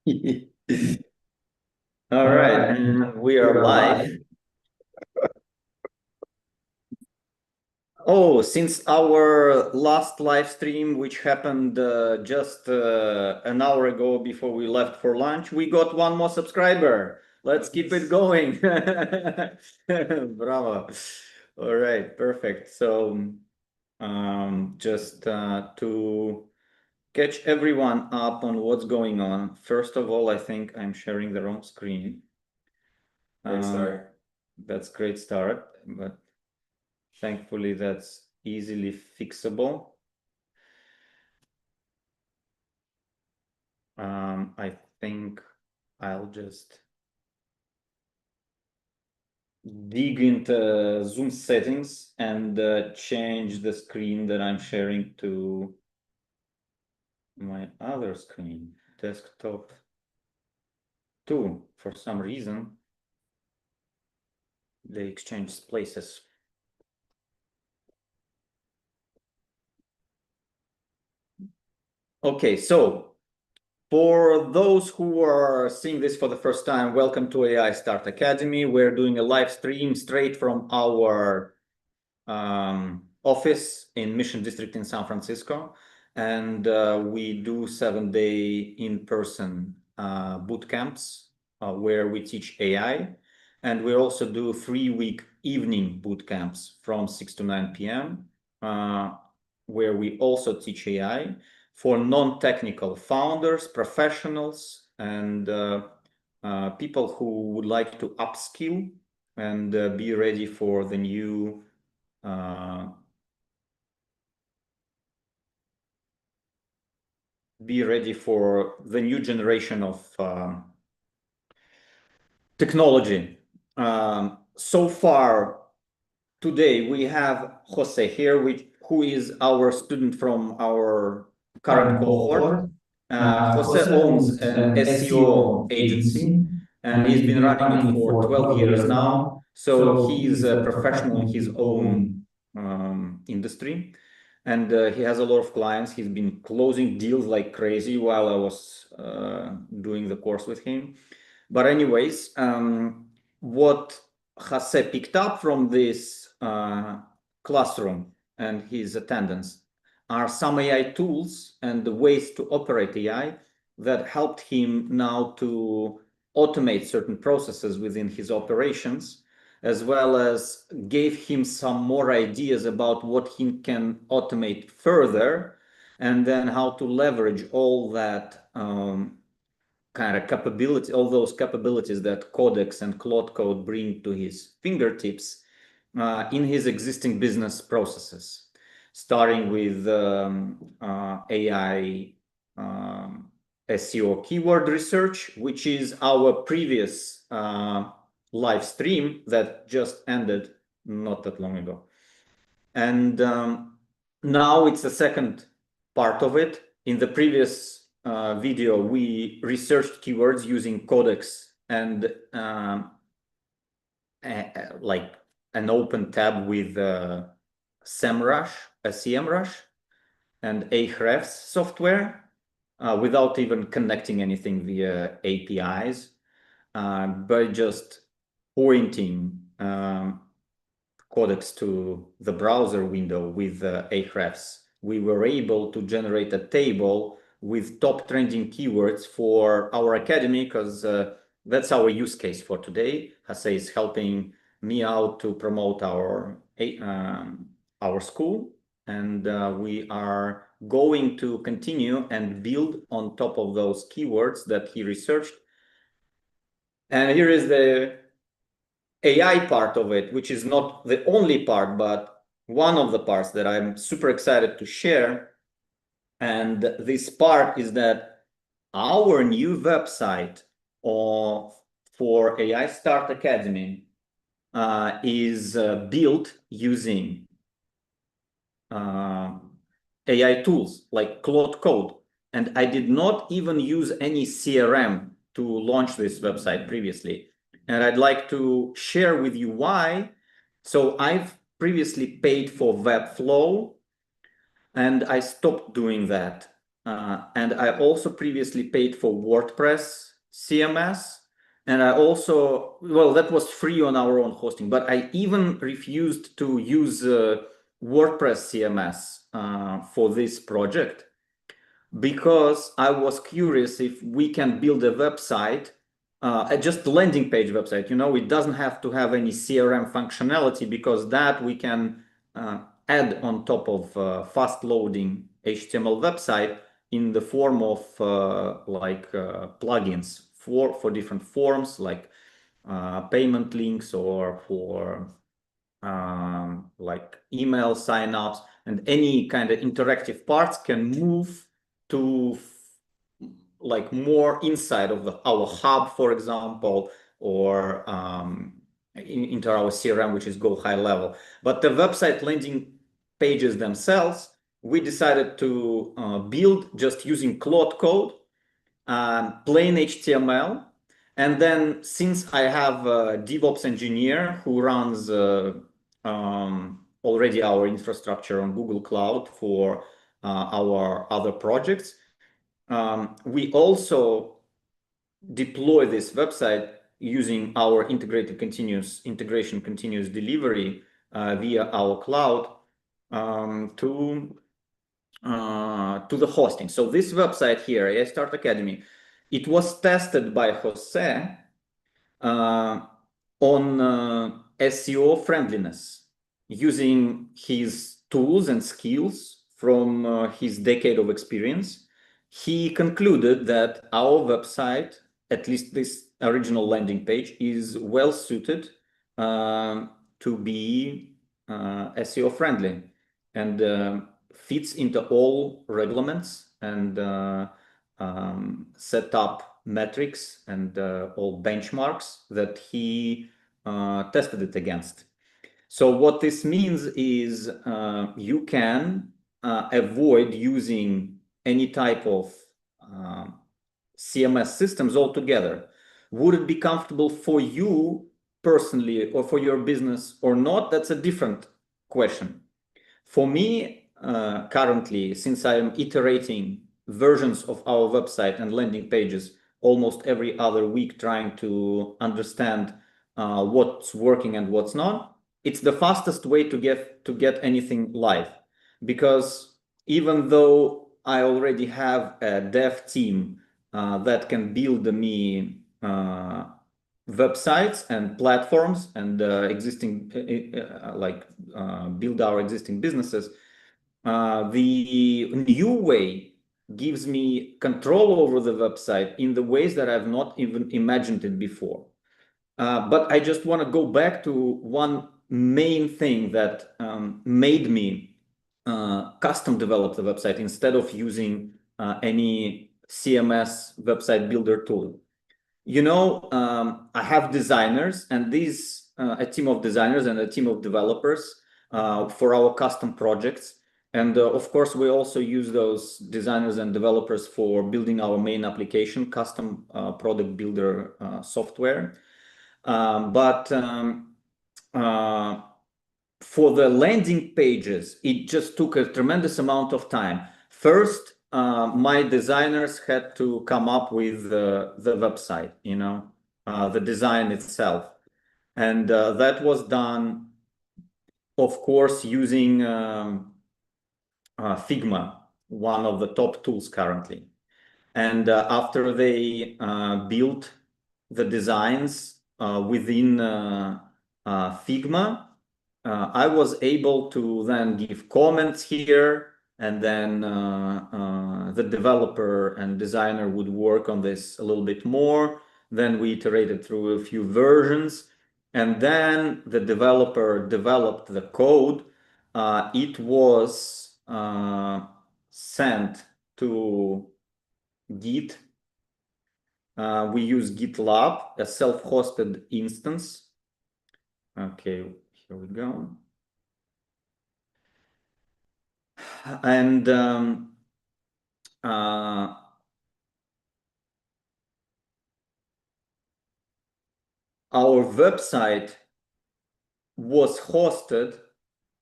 All right, and we are live. Oh, since our last live stream, which happened just an hour ago before we left for lunch, we got one more subscriber. Let's keep it going. Bravo. All right, perfect. So just to catch everyone up on what's going on, first of all, I think I'm sharing the wrong screen. Great start. That's great start, but thankfully that's easily fixable. I think I'll just dig into Zoom settings and change the screen that I'm sharing to my other screen, desktop 2. For some reason, they exchanged places. Okay, so for those who are seeing this for the first time, welcome to AI Start Academy. We're doing a live stream straight from our office in Mission District in San Francisco. And we do 7-day in-person boot camps where we teach AI. And we also do 3-week evening boot camps from 6 to 9 p.m. Where we also teach AI for non-technical founders, professionals, and people who would like to upskill and be ready for the new generation of technology. So far today we have Jose here, who is our student from our current cohort. Jose owns an SEO agency and he's been running it for 12 years now. So he's a professional in his own industry. And he has a lot of clients. He's been closing deals like crazy while I was doing the course with him. But anyways, what Jose picked up from this classroom and his attendance are some AI tools and the ways to operate AI that helped him now to automate certain processes within his operations, as well as gave him some more ideas about what he can automate further, and then how to leverage all that kind of capability, all those capabilities that Codex and Claude Code bring to his fingertips in his existing business processes, starting with AI SEO keyword research, which is our previous live stream that just ended not that long ago. And now it's the second part of it. In the previous video, we researched keywords using Codex and like an open tab with SEMrush, a SEMrush, and Ahrefs software without even connecting anything via APIs, by just pointing Codex to the browser window with Ahrefs. We were able to generate a table with top trending keywords for our academy, because that's our use case for today. Jose is helping me out to promote our school, and we are going to continue and build on top of those keywords that he researched. And here is the AI part of it, which is not the only part, but one of the parts that I'm super excited to share. And this part is that our new website for AI Start Academy is built using AI tools like Claude Code. And I did not even use any CRM to launch this website previously. And I'd like to share with you why. So I've previously paid for Webflow, and I stopped doing that and I also previously paid for WordPress CMS. And I also, well, that was free on our own hosting, but I even refused to use WordPress CMS for this project because I was curious if we can build a website, just a landing page website. You know, it doesn't have to have any CRM functionality because that we can add on top of fast loading HTML website in the form of plugins for different forms, like payment links or for like email signups, and any kind of interactive parts can move to like more inside of our hub, for example, or into our CRM, which is Go High Level. But the website landing pages themselves, we decided to build just using Claude Code, plain HTML. And then since I have a DevOps engineer who runs already our infrastructure on Google Cloud for our other projects, we also deploy this website using our integration continuous delivery via our cloud to the hosting. So this website here, AI Start Academy, it was tested by Jose on SEO friendliness using his tools and skills from his decade of experience. He concluded that our website, at least this original landing page, is well suited to be SEO friendly and fits into all regulations and set up metrics and all benchmarks that he tested it against. So what this means is you can avoid using any type of CMS systems altogether. Would it be comfortable for you personally or for your business or not? That's a different question. For me, currently, since I am iterating versions of our website and landing pages almost every other week, trying to understand what's working and what's not, it's the fastest way to get anything live. Because even though I already have a dev team that can build me websites and platforms and build our existing businesses, the new way gives me control over the website in the ways that I've not even imagined it before. But I just want to go back to one main thing that made me custom develop the website instead of using any CMS website builder tool. You know, I have designers, and these a team of designers and a team of developers for our custom projects. And of course, we also use those designers and developers for building our main application, custom product builder software. But for the landing pages, it just took a tremendous amount of time. First, my designers had to come up with the website, you know, the design itself. And that was done, of course, using Figma, one of the top tools currently. And after they built the designs within Figma, I was able to then give comments here, and then the developer and designer would work on this a little bit more. Then we iterated through a few versions, and then the developer developed the code. It was sent to Git. We use GitLab, a self-hosted instance. Okay, here we go. And our website was hosted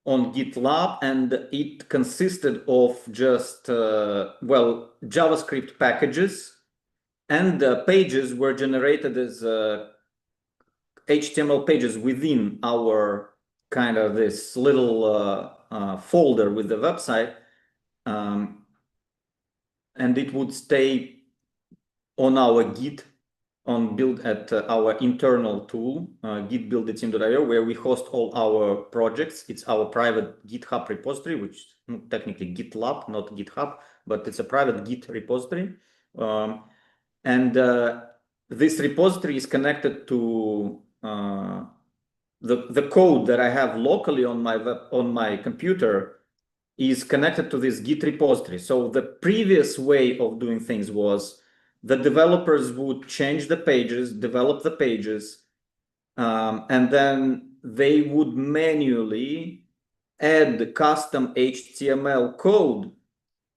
on GitLab, and it consisted of just, well, JavaScript packages, and the pages were generated as HTML pages within our kind of this little folder with the website. And it would stay on our Git on build at our internal tool, git-build-a-team.io, where we host all our projects. It's our private GitHub repository, which is technically GitLab, not GitHub, but it's a private Git repository. And this repository is connected to the code that I have locally on my computer is connected to this Git repository. So the previous way of doing things was the developers would change the pages, develop the pages, and then they would manually add the custom HTML code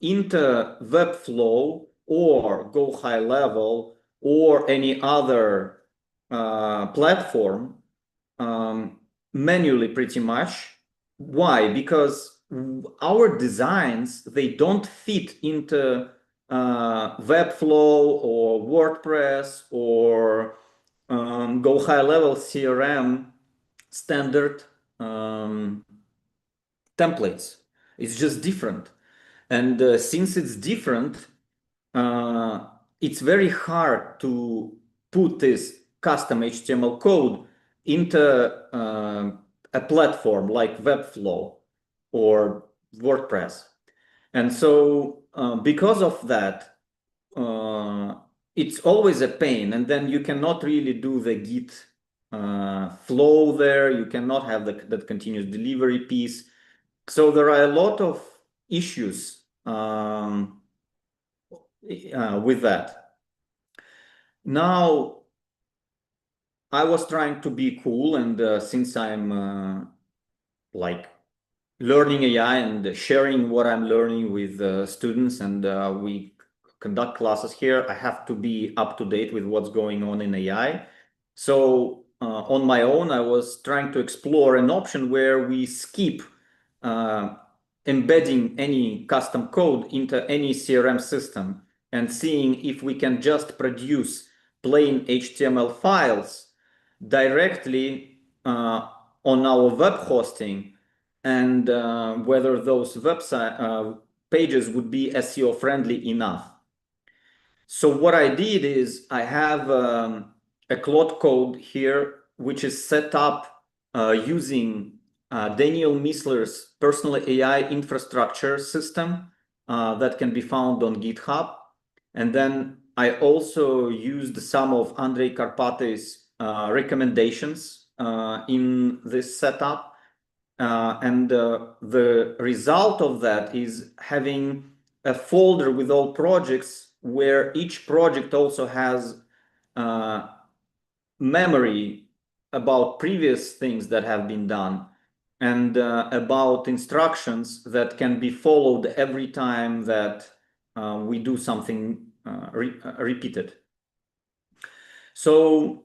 into Webflow or Go High Level or any other platform manually, pretty much. Why? Because our designs, they don't fit into Webflow or WordPress or Go High Level CRM standard templates. It's just different. And since it's different, it's very hard to put this custom HTML code into a platform like Webflow or WordPress. And so because of that, it's always a pain. And then you cannot really do the Git flow there. You cannot have that continuous delivery piece. So there are a lot of issues with that. Now, I was trying to be cool, and since I'm like learning AI and sharing what I'm learning with students, and we conduct classes here, I have to be up to date with what's going on in AI. So on my own, I was trying to explore an option where we skip embedding any custom code into any CRM system and seeing if we can just produce plain HTML files directly on our web hosting, and whether those website pages would be SEO friendly enough. So what I did is I have a Claude Code here, which is set up using Daniel Missler's personal AI infrastructure system that can be found on GitHub. And then I also used some of Andrei Karpaty's recommendations in this setup. And the result of that is having a folder with all projects where each project also has memory about previous things that have been done, and about instructions that can be followed every time that we do something repeated. So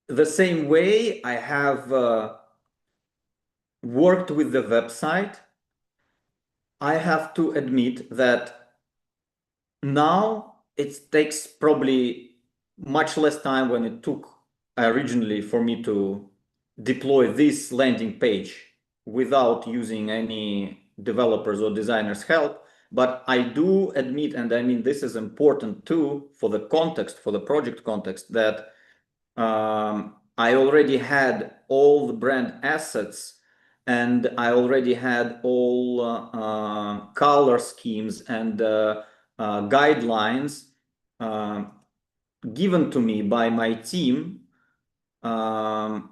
the same way I have worked with the website, I have to admit that now it takes probably much less time than it took originally for me to deploy this landing page without using any developers or designers' help. But I do admit, and I mean this is important too for the context, for the project context, that I already had all the brand assets, and I already had all color schemes and guidelines given to me by my team, brand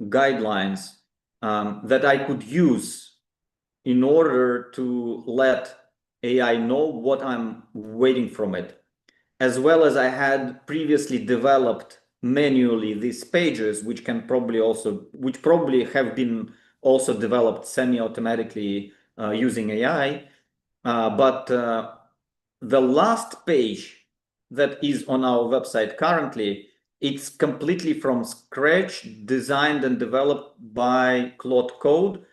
guidelines that I could use in order to let AI know what I'm waiting from it, as well as I had previously developed manually these pages, which probably have been also developed semi-automatically using AI. But the last page that is on our website currently It's completely from scratch, designed and developed by Claude Code,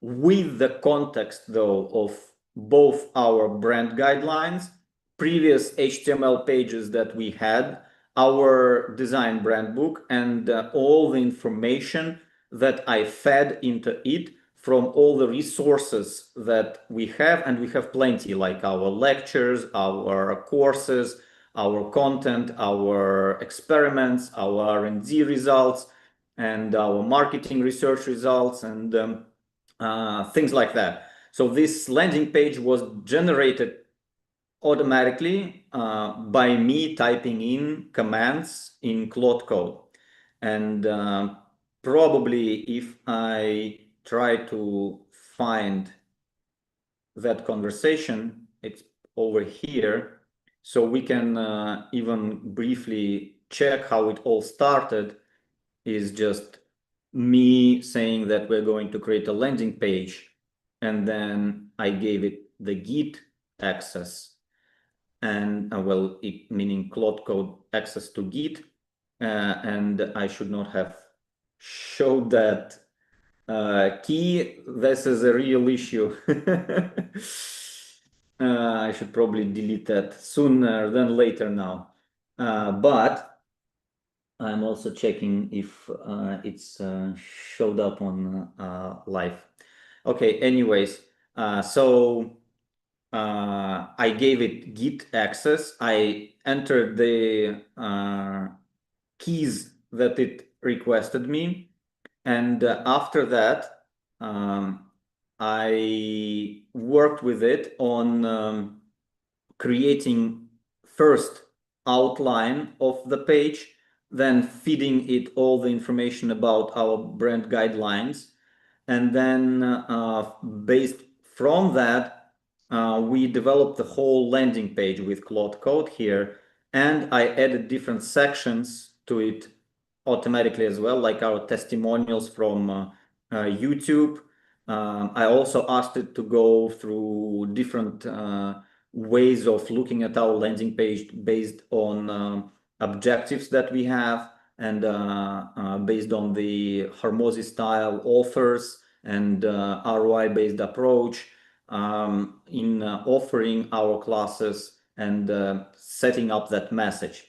with the context, though, of both our brand guidelines, previous HTML pages that we had, our design brand book, and all the information that I fed into it from all the resources that we have. And we have plenty, like our lectures, our courses, our content, our experiments, our R&D results, and our marketing research results, and things like that. So this landing page was generated automatically by me typing in commands in Claude Code. And probably if I try to find that conversation, it's over here. So we can even briefly check how it all started. Is just me saying that we're going to create a landing page, and then I gave it the Git access, and well, it meaning Claude Code access to Git, and I should not have showed that key. This is a real issue. I should probably delete that sooner than later now, but I'm also checking if it's showed up on live. Okay, anyways, so I gave it Git access. I entered the keys that it requested me. And after that, I worked with it on creating first outline of the page, then feeding it all the information about our brand guidelines. And then based from that, we developed the whole landing page with Claude Code here. And I added different sections to it automatically as well, like our testimonials from YouTube. I also asked it to go through different ways of looking at our landing page based on objectives that we have, and based on the Hormozy style offers and ROI-based approach in offering our classes and setting up that message.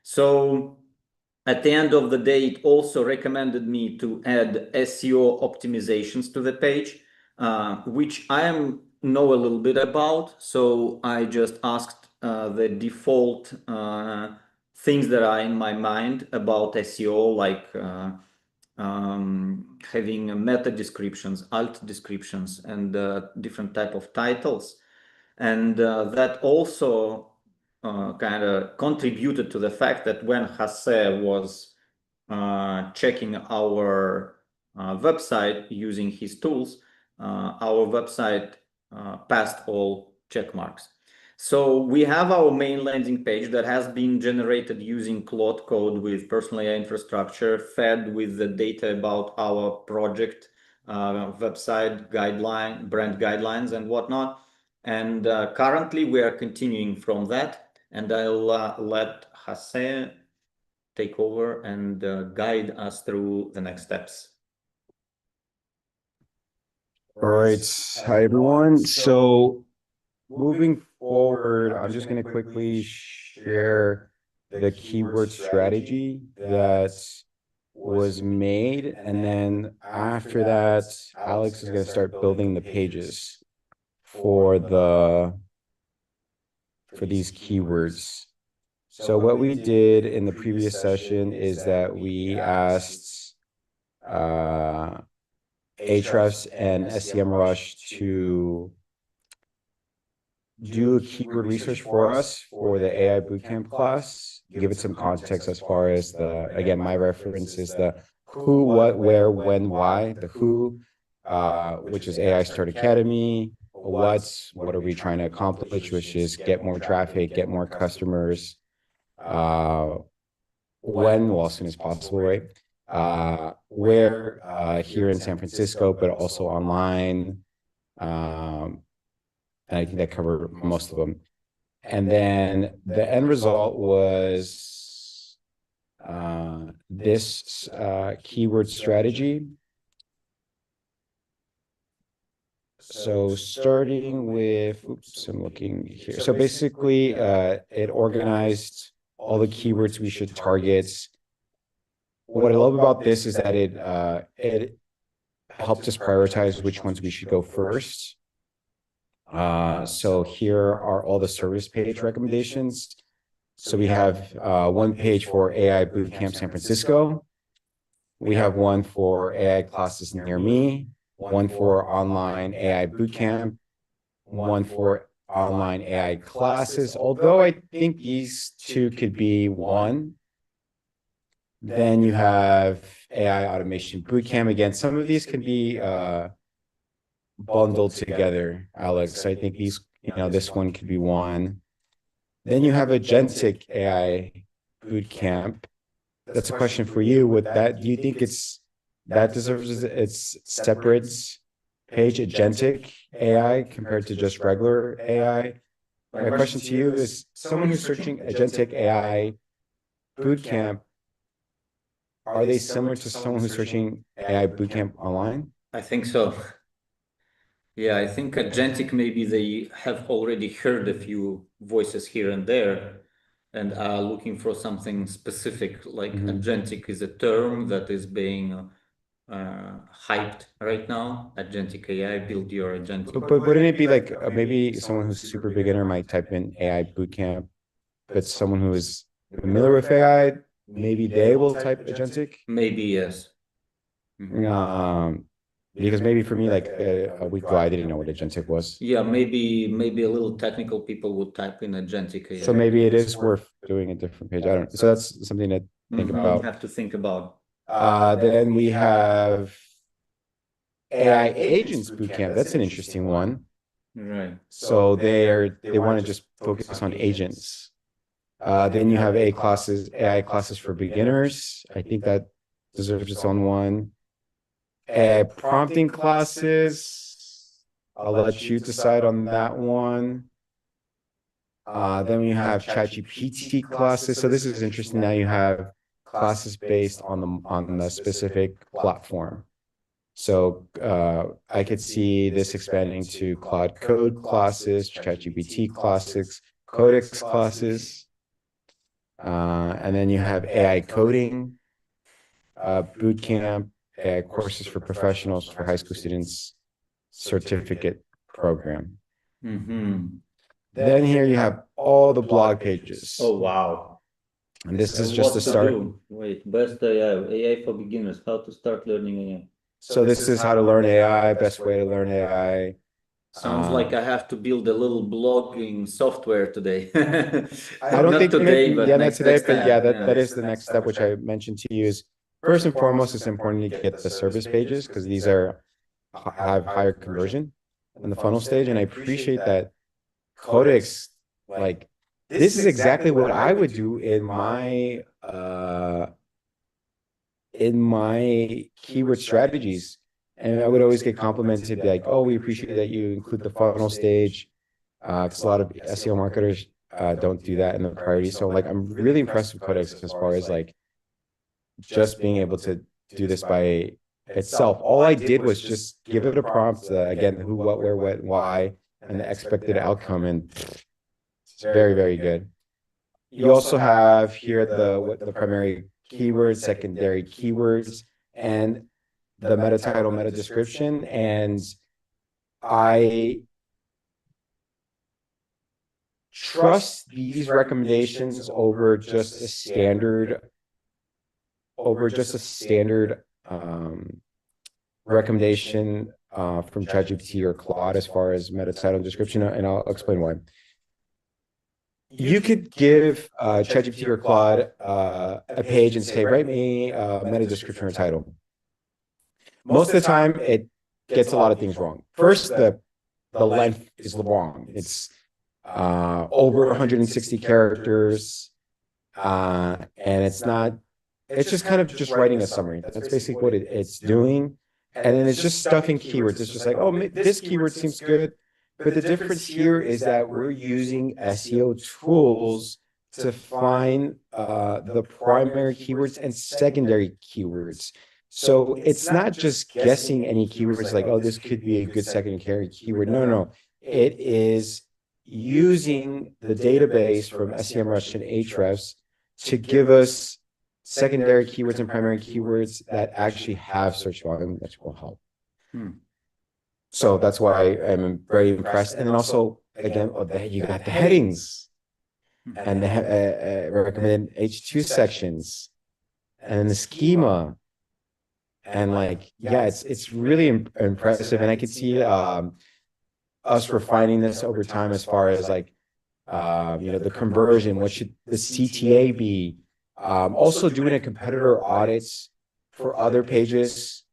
So at the end of the day, it also recommended me to add SEO optimizations to the page, which I know a little bit about. So I just asked the default things that are in my mind about SEO, like having meta descriptions, alt descriptions, and different type of titles. And that also kind of contributed to the fact that when Jose was checking our website using his tools, our website passed all check marks. So we have our main landing page that has been generated using Claude Code with personal AI infrastructure, fed with the data about our project, website guideline, brand guidelines, and whatnot. And currently we are continuing from that, and I'll let Jose take over and guide us through the next steps. All right. Hi, everyone. So moving forward, I'm just going to quickly share the keyword strategy that was made. And then after that, Alex is going to start building the pages for these keywords. So what we did in the previous session is that we asked Ahrefs and SEMrush to do a keyword research for us for the AI Bootcamp class, give it some context as far as again, my reference is the who, what, where, when, why. The who, which is AI Start Academy. What are we trying to accomplish, which is get more traffic, get more customers. When, well, as soon as possible, right? Where, here in San Francisco, but also online. And I think that covered most of them. And then the end result was this keyword strategy. So starting with, oops, I'm looking here. So basically, it organized all the keywords we should target. What I love about this is that it helped us prioritize which ones we should go first. So here are all the service page recommendations. So we have one page for AI Bootcamp San Francisco. We have one for AI classes near me, one for online AI Bootcamp, one for online AI classes, although I think these two could be one. Then you have AI Automation Bootcamp. Again, some of these can be bundled together, Alex. I think these, this one could be one. Then you have Agentic AI Bootcamp. That's a question for you. With that, do you think that deserves its separate page, Agentic AI, compared to just regular AI? My question to you is, someone who's searching Agentic AI Bootcamp, are they similar to someone who's searching AI Bootcamp online? I think so. Yeah, I think Agentic, maybe they have already heard a few voices here and there and are looking for something specific, like Agentic is a term that is being hyped right now. Agentic AI, build your Agentic. But wouldn't it be like maybe someone who's super beginner might type in AI Bootcamp, but someone who is familiar with AI, maybe they will type Agentic? Maybe, yes. Because maybe for me, like a week ago, I didn't know what Agentic was. Yeah, maybe a little technical people would type in Agentic AI. So maybe it is worth doing a different page. I don't know. So that's something to think about. Have to think about. Then we have AI Agents Bootcamp. That's an interesting one. Right. So they want to just focus on agents. Then you have AI classes for beginners. I think that deserves its own one. Prompting classes, I'll let you decide on that one. Then we have ChatGPT classes. So this is interesting. Now you have classes based on the specific platform. So I could see this expanding to Claude Code classes, ChatGPT classes, Codex classes. And then you have AI coding, bootcamp, courses for professionals, for high school students, certificate program. Then here you have all the blog pages. Oh, wow. And this is just a start. Wait, best AI for beginners, how to start learning AI. So this is how to learn AI, best way to learn AI. Sounds like I have to build a little blogging software today. I don't think today, but not today, but yeah, that is the next step, which I mentioned to you is first and foremost, it's important to get the service pages because these have higher conversion in the funnel stage. And I appreciate that Codex, like this is exactly what I would do in my keyword strategies. And I would always get complimented like, oh, we appreciate that you include the funnel stage. Because a lot of SEO marketers don't do that in the priority. So like, I'm really impressed with Codex as far as like just being able to do this by itself. All I did was just give it a prompt, again, who, what, where, what, why, and the expected outcome. And it's very, very good. You also have here the primary keywords, secondary keywords, and the meta title, meta description. And I trust these recommendations over just a standard recommendation from ChatGPT or Claude as far as meta title and description, and I'll explain why. You could give ChatGPT or Claude a page and say, write me a meta description or title. Most of the time, it gets a lot of things wrong. First, the length is wrong. It's over 160 characters, and it's just kind of just writing a summary. That's basically what it's doing. And then it's just stuffing keywords. It's just like, oh, this keyword seems good. But the difference here is that we're using SEO tools to find the primary keywords and secondary keywords. So it's not just guessing any keywords like, oh, this could be a good secondary keyword. No. It is using the database from SEMrush and Ahrefs to give us secondary keywords and primary keywords that actually have search volume, which will help. So that's why I'm very impressed. And then also, again, you got the headings and the recommended H2 sections and then the schema. And like, yeah, it's really impressive. And I could see us refining this over time as far as like, the conversion, what should the CTA be? Also doing a competitor audits for other pages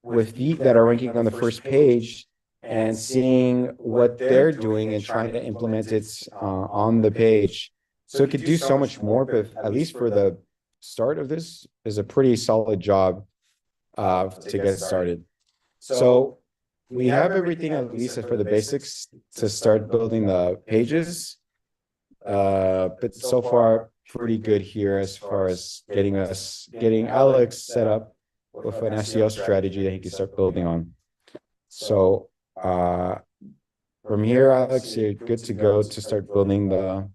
with that are ranking on the first page and seeing what they're doing and trying to implement it on the page. So it could do so much more, but at least for the start of this is a pretty solid job to get started. So we have everything at least for the basics to start building the pages. But so far pretty good here as far as getting Alex set up with an SEO strategy that he can start building on. So from here, Alex, you're good to go to start building the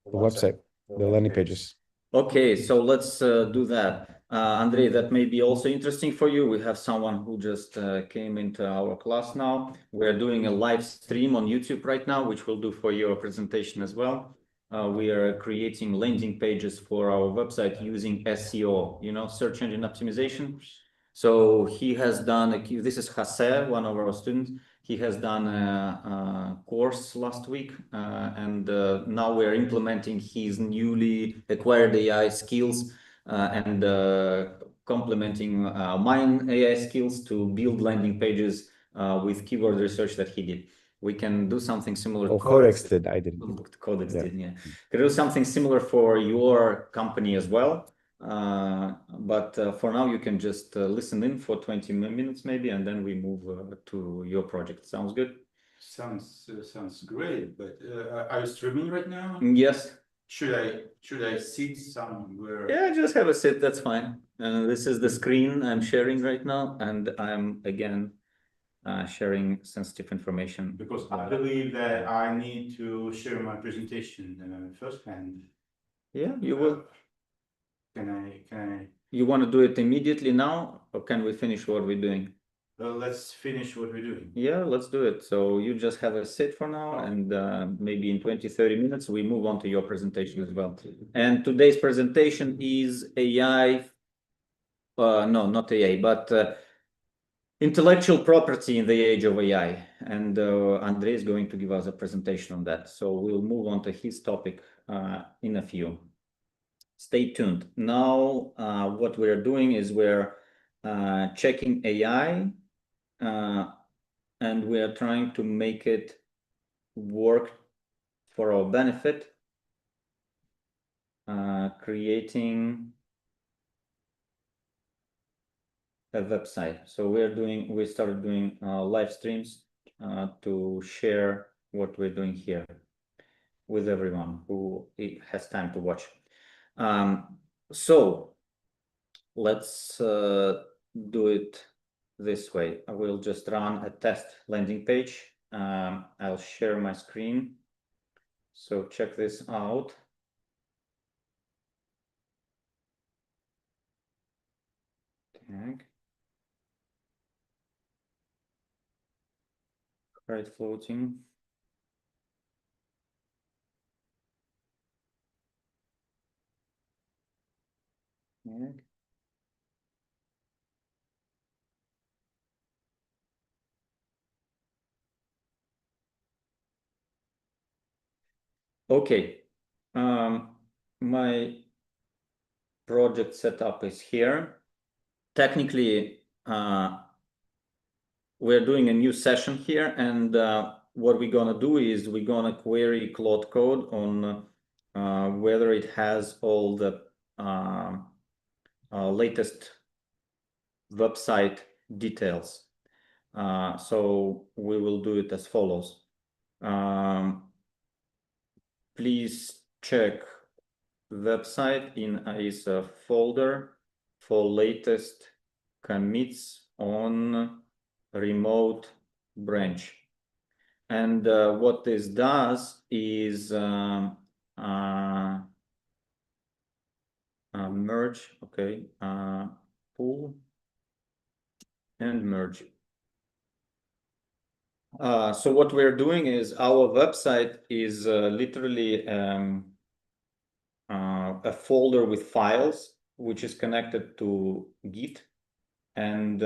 website, the landing pages. Okay, so let's do that. Andrei, that may be also interesting for you. We have someone who just came into our class now. We're doing a live stream on YouTube right now, which we'll do for your presentation as well. We are creating landing pages for our website using SEO, search engine optimization. So he has done, this is Jose, one of our students. He has done a course last week, and now we're implementing his newly acquired AI skills and complementing mine AI skills to build landing pages with keyword research that he did. We can do something similar. Oh, Codex did. I did. Codex did, yeah. Can do something similar for your company as well. But for now, you can just listen in for 20 minutes maybe, and then we move to your project. Sounds good? Sounds great. But are you streaming right now? Yes. Should I sit somewhere? Yeah, just have a sit. That's fine. This is the screen I'm sharing right now, and I'm again sharing sensitive information. Because I believe that I need to share my presentation firsthand. Yeah, you will. Can I? You want to do it immediately now, or can we finish what we're doing? Let's finish what we're doing. Yeah, let's do it. So you just have a sit for now, and maybe in 20-30 minutes, we move on to your presentation as well. And today's presentation is AI, no, not AI, but intellectual property in the age of AI. And Andrei is going to give us a presentation on that. So we'll move on to his topic in a few. Stay tuned. Now, what we're doing is we're checking AI and we are trying to make it work for our benefit, creating a website. So we started doing live streams to share what we're doing here with everyone who has time to watch. So let's do it this way. I will just run a test landing page. I'll share my screen. So check this out. Tag. Right, floating. Tag. Okay, my project setup is here. Technically, we're doing a new session here, and what we're gonna do is we're gonna query Claude Code on whether it has all the latest website details. So we will do it as follows. Please check website in AISA folder for latest commits on remote branch. And what this does is merge, okay, pull and merge. So what we're doing is our website is literally a folder with files, which is connected to Git. And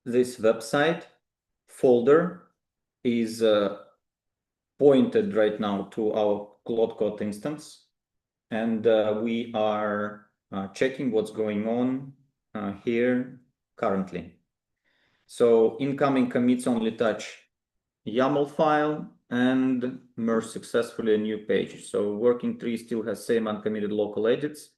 this website folder is pointed right now to our Claude Code instance. And we are checking what's going on here currently. So incoming commits only touch YAML file and merge successfully a new page. So working tree still has same uncommitted local edits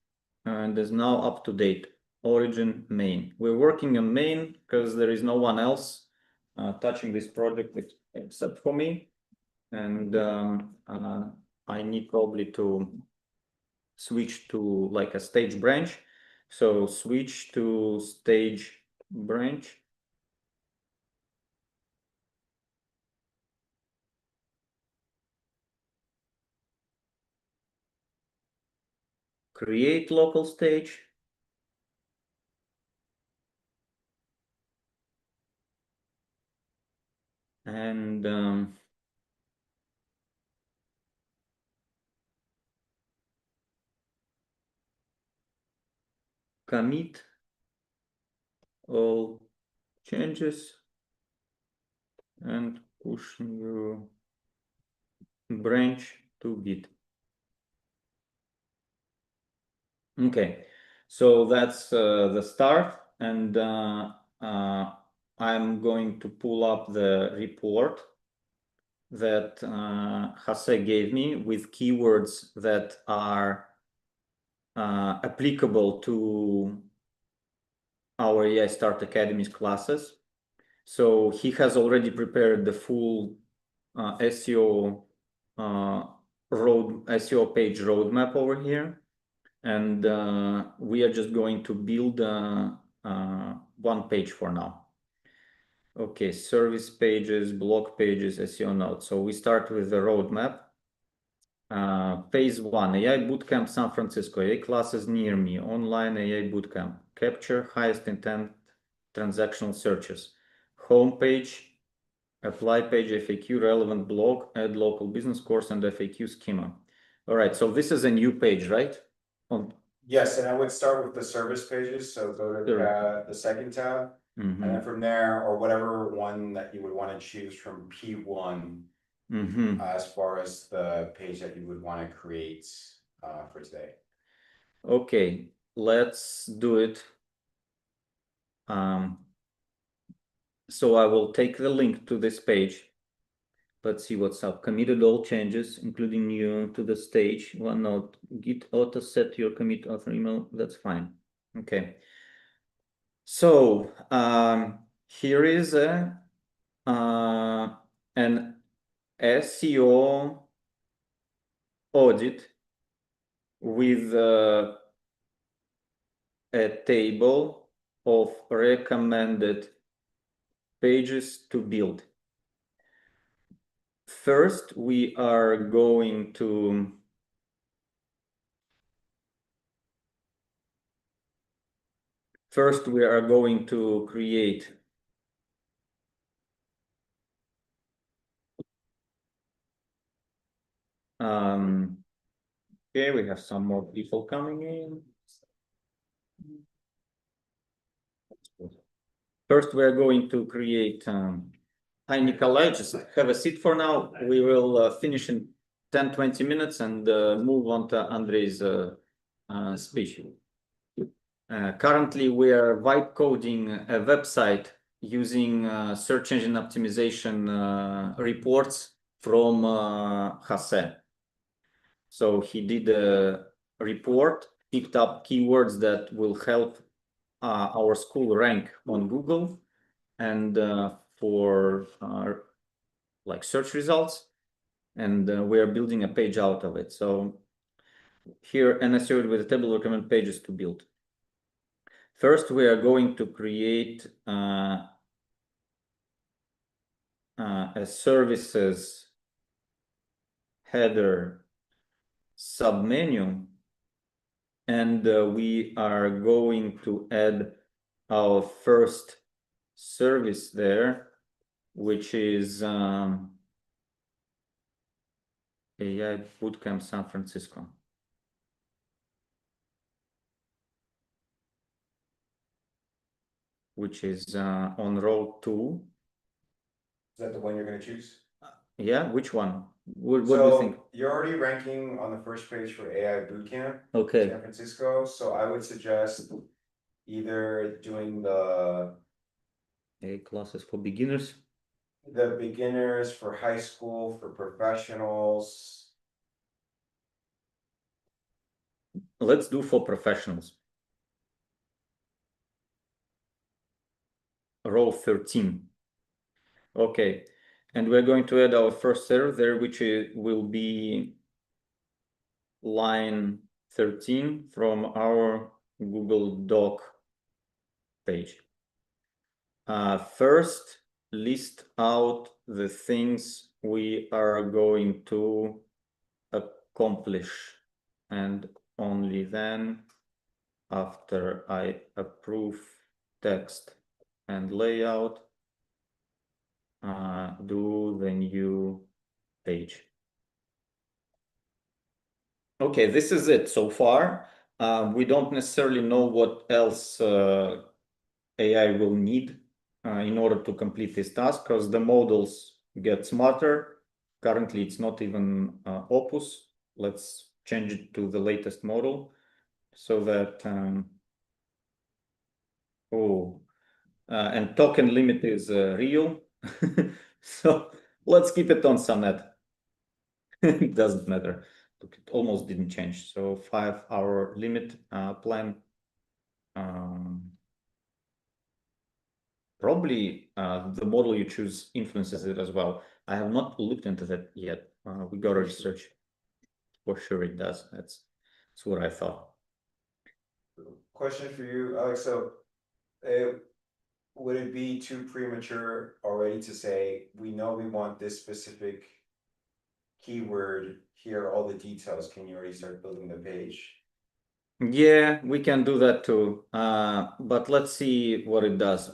and is now up to date. Origin main. We're working on main because there is no one else touching this project except for me. And I need probably to switch to like a stage branch. So switch to stage branch. Create local stage. And commit all changes and push new branch to Git. Okay, so that's the start, and I'm going to pull up the report that Jose gave me with keywords that are applicable to our AI Start Academy's classes. So he has already prepared the full SEO SEO page roadmap over here, and we are just going to build one page for now. Okay, service pages, blog pages, SEO notes. So we start with the roadmap. Phase 1, AI Bootcamp San Francisco, AI classes near me, online AI Bootcamp, capture highest intent transactional searches, homepage, apply page, FAQ, relevant blog, add local business course, and FAQ schema. All right, so this is a new page, right? Yes, and I would start with the service pages. So go to the second tab, and then from there, or whatever one that you would want to choose from P1, as far as the page that you would want to create for today. Okay, let's do it. So I will take the link to this page. Let's see what's up. Committed all changes, including new to the stage. One note, Git auto set your commit author email. That's fine. Okay. So here is an SEO audit with a table of recommended pages to build. First, we are going to create okay, we have some more people coming in. First, we're going to create hi, Nikolai, just have a seat for now. We will finish in 10-20 minutes and move on to Andrei's speech. Currently, we are vibe coding a website using search engine optimization reports from Jose. So he did a report, picked up keywords that will help our school rank on Google, and for like search results, and we are building a page out of it. So here, an SEO with a table recommend pages to build. First, we are going to create a services header submenu, and we are going to add our first service there, which is AI Bootcamp San Francisco. Which is on row 2. Is that the one you're gonna choose? Yeah, which one? What do you think? You're already ranking on the first page for AI Bootcamp, Okay. San Francisco, so I would suggest either doing the AI classes for beginners. beginners, for high school, for professionals. Let's do for professionals. Row 13. Okay, and we're going to add our first server there, which will be line 13 from our Google Doc page. First, list out the things we are going to accomplish, and only then, after I approve text and layout, do the new page. Okay, this is it so far. We don't necessarily know what else AI will need in order to complete this task, because the models get smarter. Currently, it's not even Opus. Let's change it to the latest model so that, and token limit is real. So let's keep it on Sonnet. It doesn't matter. It almost didn't change. So 5-hour limit plan. Probably the model you choose influences it as well. I have not looked into that yet. We got to research. For sure it does. That's what I thought. Question for you, Alex. So would it be too premature already to say, we know we want this specific keyword, here are all the details, can you already start building the page? Yeah, we can do that too. But let's see what it does.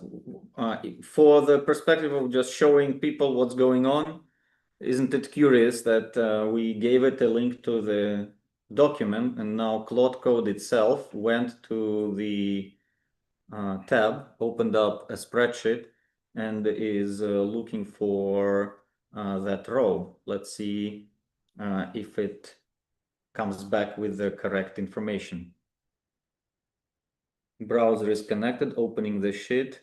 For the perspective of just showing people what's going on, isn't it curious that we gave it a link to the document, and now Claude Code itself went to the tab, opened up a spreadsheet, and is looking for that row. Let's see if it comes back with the correct information. Browser is connected, opening the sheet.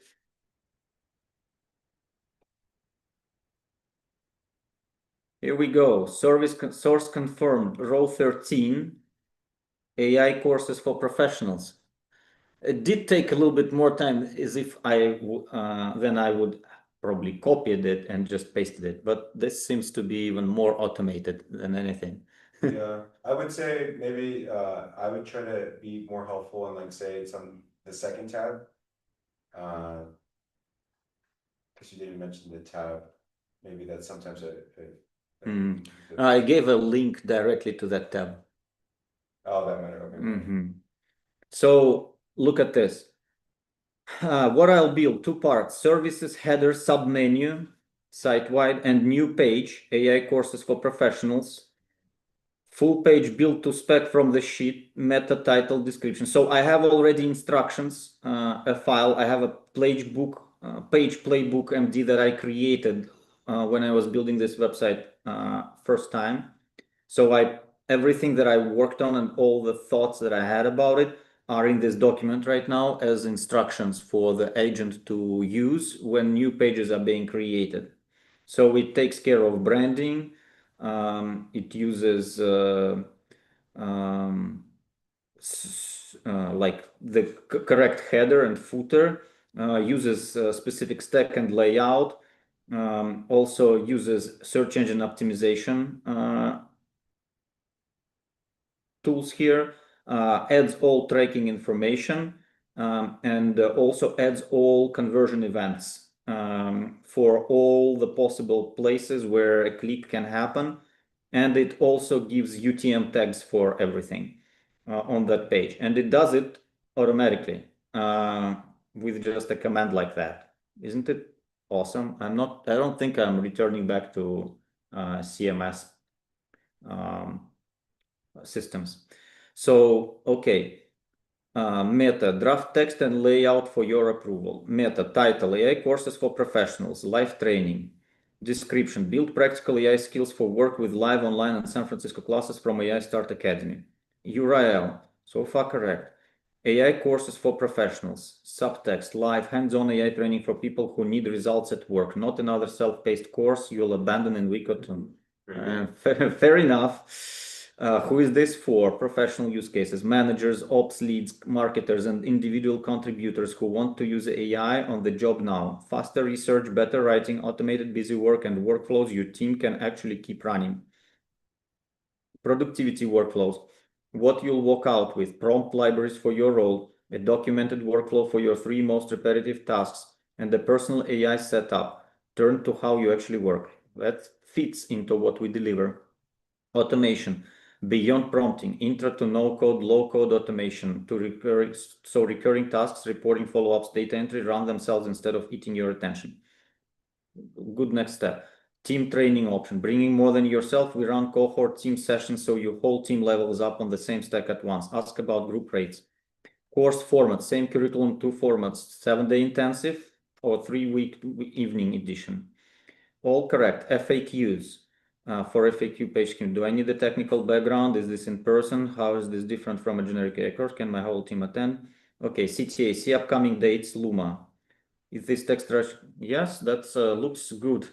Here we go. Source confirmed, row 13, AI courses for professionals. It did take a little bit more time, as if then I would probably copied it and just pasted it. But this seems to be even more automated than anything. Yeah, I would say maybe I would try to be more helpful and like say it's on the second tab. Because you didn't mention the tab. Maybe that's sometimes I gave a link directly to that tab. Oh, that matter. Okay. So look at this. What I'll build, 2 parts: services header submenu, site-wide, and new page, AI courses for professionals. Full page built to spec from the sheet, meta, title, description. So I have already instructions, a file. I have a playbook MD that I created when I was building this website first time. So everything that I worked on and all the thoughts that I had about it are in this document right now as instructions for the agent to use when new pages are being created. So it takes care of branding. It uses like the correct header and footer, uses specific stack and layout, Also uses search engine optimization tools here, adds all tracking information, and also adds all conversion events for all the possible places where a click can happen. And it also gives UTM tags for everything on that page. And it does it automatically with just a command like that. Isn't it awesome? I don't think I'm returning back to CMS systems. So, okay. Meta, draft text and layout for your approval. Meta, title, AI courses for professionals, live training. Description, build practical AI skills for work with live online and San Francisco classes from AI Start Academy. URL, so far correct. AI courses for professionals. Subtext, live hands-on AI training for people who need results at work, not another self-paced course you'll abandon in week or two. Fair enough. Who is this for? Professional use cases, managers, ops leads, marketers, and individual contributors who want to use AI on the job now. Faster research, better writing, automated busy work, and workflows your team can actually keep running. Productivity workflows. What you'll walk out with, prompt libraries for your role, a documented workflow for your 3 most repetitive tasks, and a personal AI setup. Turn to how you actually work. That fits into what we deliver. Automation. Beyond prompting, intro to no-code, low-code automation to recurring tasks, reporting, follow-ups, data entry run themselves instead of eating your attention. Good next step. Team training option. Bringing more than yourself, we run cohort team sessions so your whole team levels up on the same stack at once. Ask about group rates. Course format, same curriculum, 2 formats, 7-day intensive or 3-week evening edition. All correct. FAQs. For FAQ page, do I need a technical background? Is this in person? How is this different from a generic AI course? Can my whole team attend? Okay, CTA, see upcoming dates, Luma. Is this text rush? Yes, that looks good.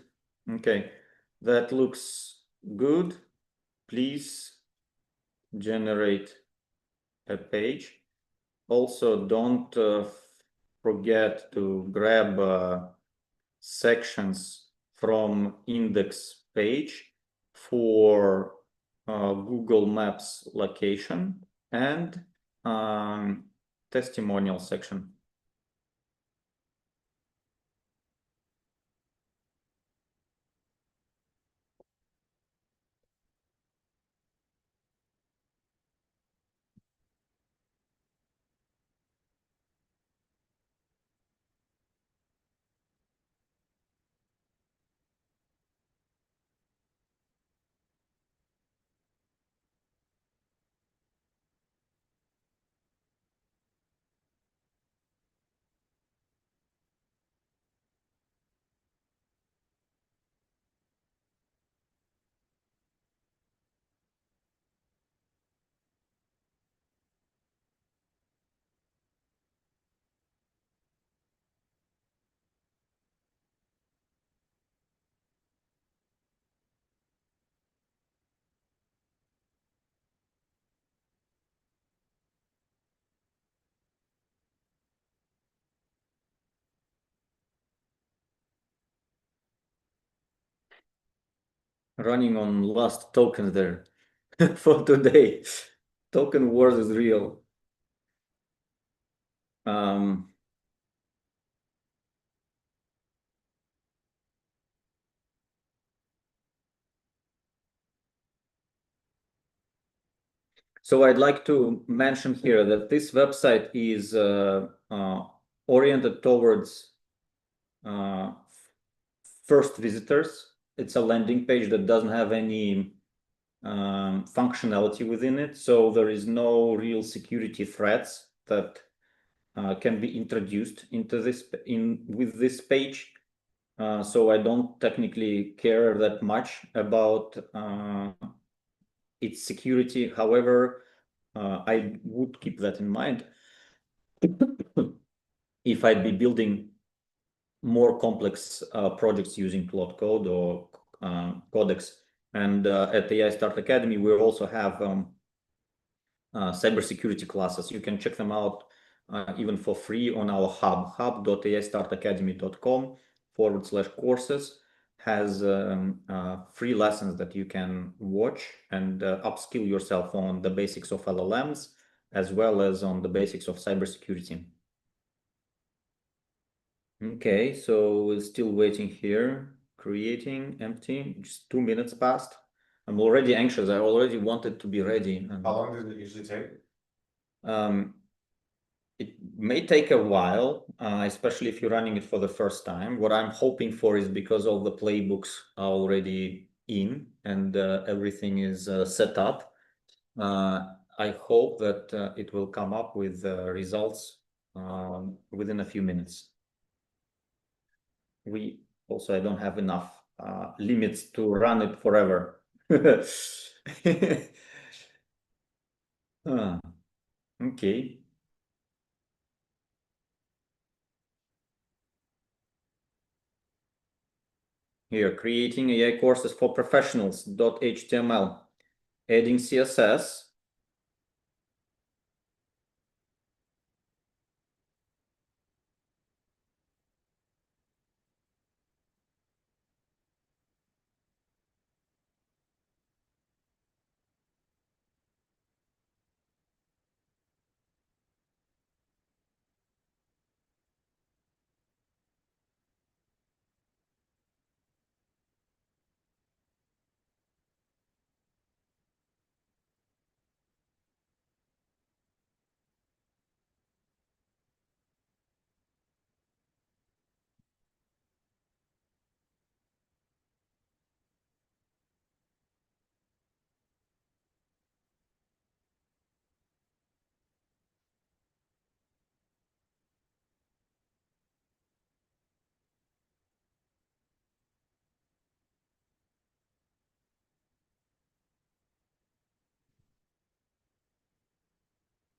Okay, that looks good. Please generate a page. Also, don't forget to grab sections from index page for Google Maps location and testimonial section. Running on last tokens there for today. Token wars is real. So I'd like to mention here that this website is oriented towards first visitors. It's a landing page that doesn't have any functionality within it. So there is no real security threats that can be introduced into this with this page. So I don't technically care that much about its security. However, I would keep that in mind if I'd be building more complex projects using Claude Code or Codex. And at AI Start Academy, we also have cybersecurity classes. You can check them out even for free on our hub, hub.aistartacademy.com/courses. has free lessons that you can watch and upskill yourself on the basics of LLMs, as well as on the basics of cybersecurity. Okay, so we're still waiting here. Creating empty, just 2 minutes passed. I'm already anxious. I already wanted to be ready. How long does it usually take? It may take a while, especially if you're running it for the first time. What I'm hoping for is because all the playbooks are already in and everything is set up. I hope that it will come up with results within a few minutes. I don't have enough limits to run it forever. Okay. Here, creating AI courses for professionals.html, adding CSS.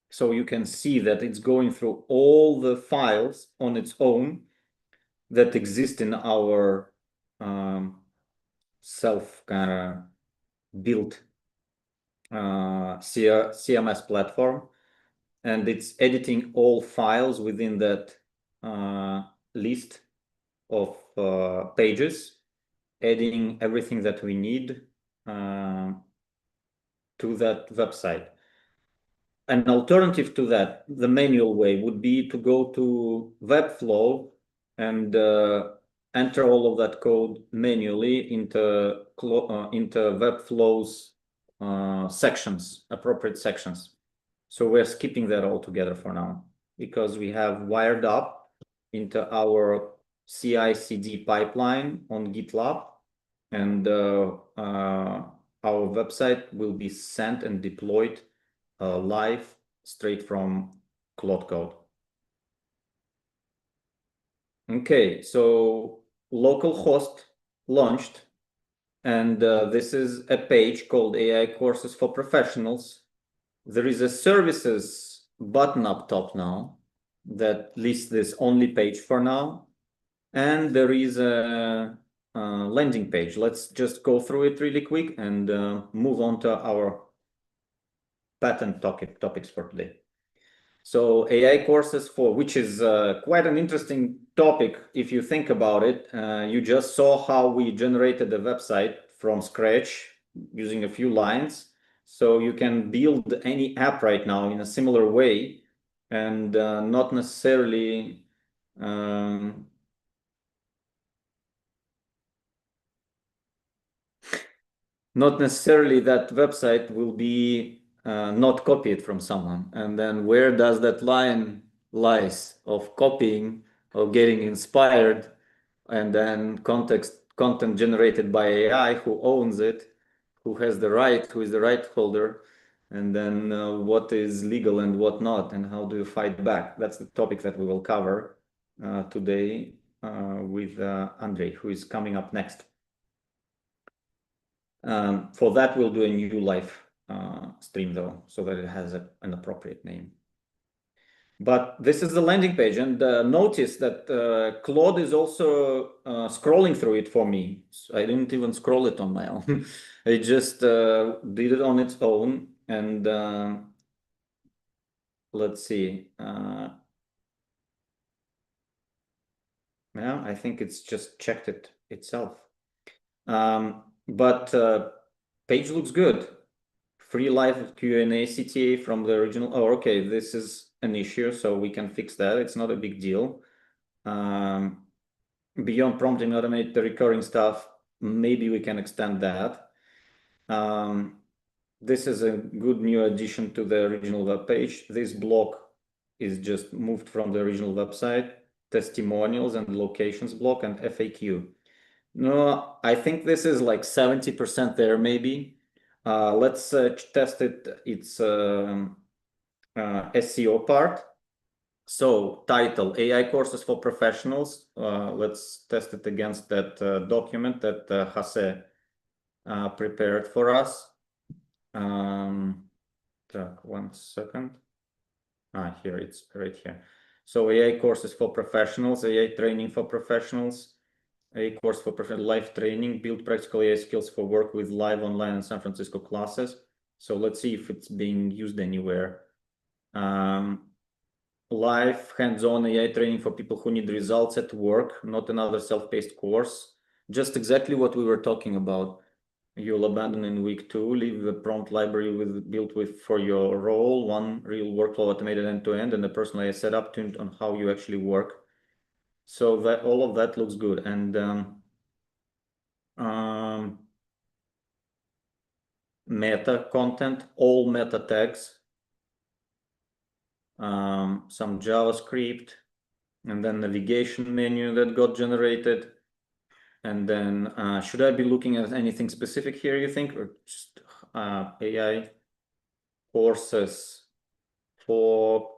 So you can see that it's going through all the files on its own that exist in our self kind of built CMS platform, and it's editing all files within that list of pages, adding everything that we need to that website. An alternative to that, the manual way, would be to go to Webflow and enter all of that code manually into Webflow's sections, appropriate sections. So we're skipping that altogether for now because we have wired up into our CI/CD pipeline on GitLab, and our website will be sent and deployed live straight from Claude Code. Okay, so localhost launched, and this is a page called AI Courses for Professionals. There is a services button up top now that lists this only page for now, and there is a landing page. Let's just go through it really quick and move on to our patent topics for today. So AI courses which is quite an interesting topic if you think about it. You just saw how we generated the website from scratch using a few lines. So you can build any app right now in a similar way, and not necessarily that website will be not copied from someone. And then where does that line lies of copying or getting inspired, and then content generated by AI, who owns it, who has the right, who is the right holder, and then what is legal and what not, and how do you fight back? That's the topic that we will cover today with Andrei, who is coming up next. For that, we'll do a new live stream though, so that it has an appropriate name. But this is the landing page, and notice that Claude is also scrolling through it for me. So I didn't even scroll it on my own. I just did it on its own, and let's see. Yeah, I think it's just checked it itself. But page looks good. Free live Q&A CTA from the original. Oh, okay, this is an issue, so we can fix that. It's not a big deal. Beyond prompting, automate the recurring stuff. Maybe we can extend that. This is a good new addition to the original web page. This block is just moved from the original website. Testimonials and locations block and FAQ. No, I think this is like 70% there, maybe. Let's test it. It's SEO part. So title, AI courses for professionals. Let's test it against that document that Jose prepared for us. 1 second. Here, it's right here. So AI courses for professionals, AI training for professionals, AI course for live training, build practical AI skills for work with live online and San Francisco classes. So let's see if it's being used anywhere. Live hands-on AI training for people who need results at work, not another self-paced course. Just exactly what we were talking about. You'll abandon in week 2, leave the prompt library built for your role, one real workflow automated end-to-end, and a personal AI setup tuned on how you actually work. So that all of that looks good. And meta content, all meta tags, some JavaScript, and then navigation menu that got generated. And then should I be looking at anything specific here, you think, or just AI courses for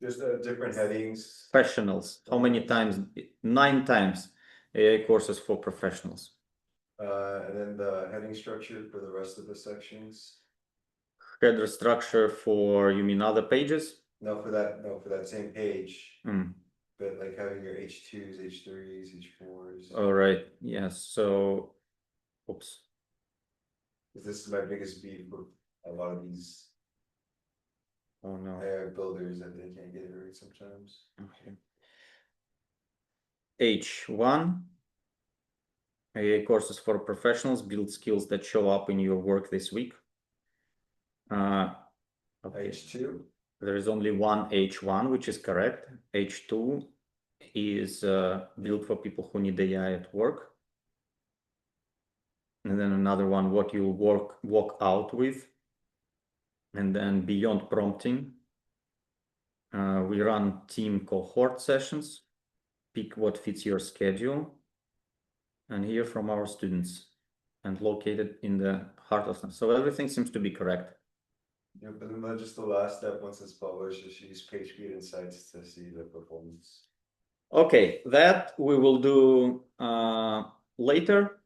Just different headings. professionals? How many times? 9 times. AI courses for professionals. And then the heading structure for the rest of the sections. Header structure for, you mean other pages? No, for that same page. Mm. But like having your H2s, H3s, H4s. All right. Yes. So, oops. This is my biggest beef with a lot of these Oh no. AI builders that they can't get it right sometimes. Okay. H1. AI courses for professionals, build skills that show up in your work this week. Okay. H2. There is only one H1, which is correct. H2 is built for people who need AI at work. And then another one, what you walk out with. And then beyond prompting, we run team cohort sessions, pick what fits your schedule, and hear from our students, and located in the heart of them. So everything seems to be correct. Yeah, but then just the last step, once it's published, is use PageSpeed Insights to see the performance. Okay, that we will do later,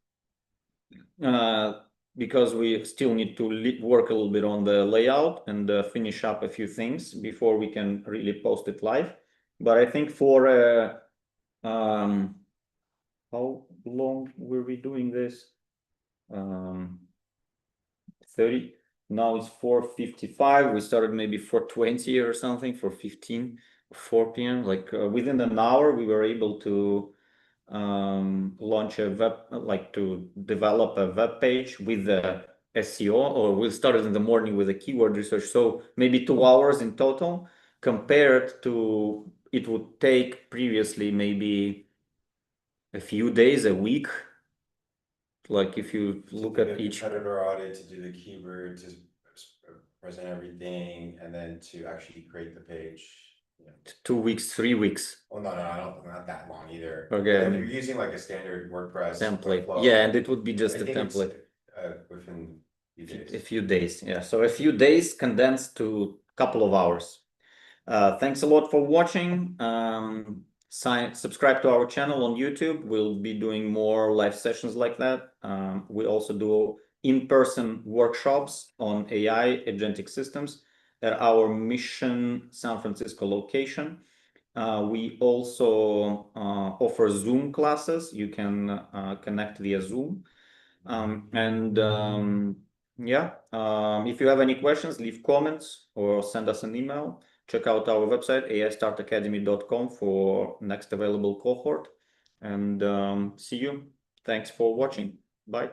because we still need to work a little bit on the layout and finish up a few things before we can really post it live. But I think for how long were we doing this? 30. Now it's 4:55. We started maybe 4:20 or something, 4:15, 4 p.m. Like within an hour, we were able to launch a to develop a web page with the SEO, or we started in the morning with the keyword research. So maybe 2 hours in total, compared to it would take previously maybe a few days, a week. Like if you look at each competitor audit, to do the keyword, to present everything, and then to actually create the page. 2 weeks, 3 weeks. Oh no, I don't, not that long either. Okay. But if you're using like a standard WordPress template, Webflow, yeah, and it would be just I a think it's, template. Within A few days, yeah. So a few days condensed to a couple of hours. Thanks a lot for watching. Subscribe to our channel on YouTube. We'll be doing more live sessions like that. We also do in-person workshops on AI agentic systems at our Mission San Francisco location. We also offer Zoom classes. You can connect via Zoom. If you have any questions, leave comments or send us an email. Check out our website, aistartacademy.com, for next available cohort. And see you. Thanks for watching. Bye.